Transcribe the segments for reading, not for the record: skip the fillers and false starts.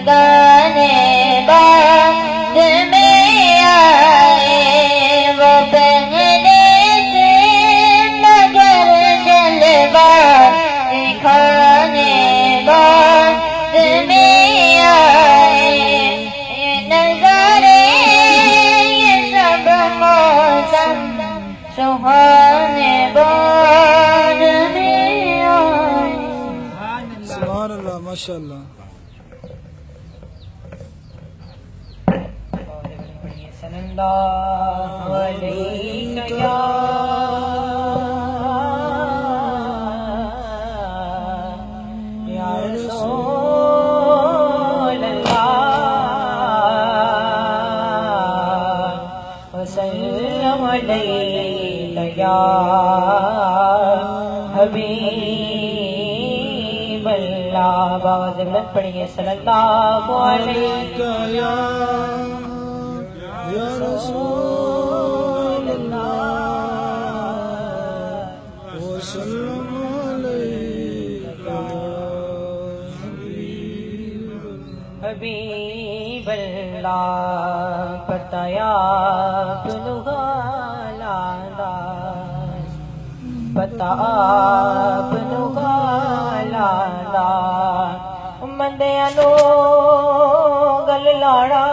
لگانے بعد میں آئے وہ پہلے سے مگر جلوہ دکھانے بعد میں آئے یہ نظارے یہ سب موسم سہانے بعد میں آئے. سبحان اللہ ماشاءاللہ. صلی اللہ علیہ یا رسول اللہ وسلم علیہ یا حبیب اللہ. باز بلند پڑھیے صلی اللہ علیہ یا رسول اللہ وسلم علیک حبیب اللہ. پتایا پنگا لادا پتا پنگا لادا مندیاں نو گل لاڑا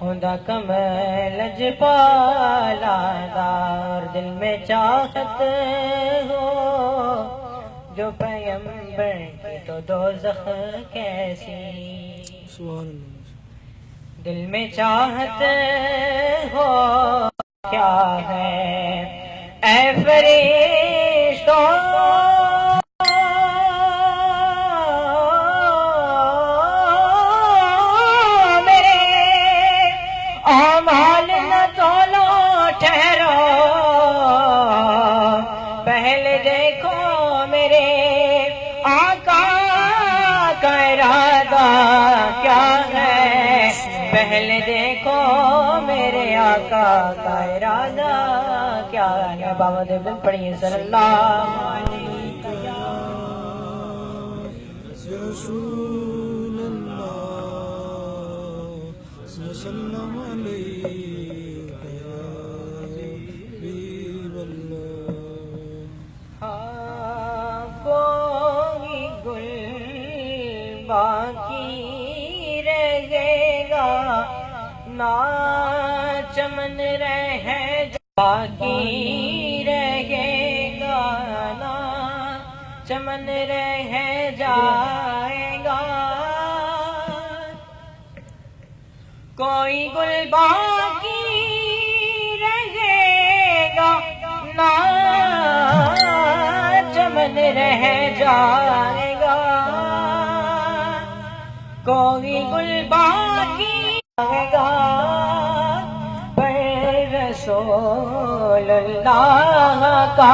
ہوندا کمل جپالا دار دل میں چاہت ہو جو پیغمبر کی تو دوزخ کیسی. سبحان اللہ. دل میں چاہت ہو کیا ہے اے فرشتوں میرے اعمال نہ تولو ٹھہرو پہلے دیکھو میرے آقا کا ارادہ کیا ہے. پہلے دیکھو میرے آقا کا ارادہ کیا ہے. بابا دے بل پڑھیے صلی اللہ علیہ یا رسول اللہ وسلم علیک یا حبیب اللہ. کوئی گل باقی رہے گا نا چمن رہے باقی رہے گا نا چمن رہ جائے گا. کوئی گل باقی رہے گا نا چمن رہ جائے گا. کوئی گل باقی رہے گا پر رسول اللہ کا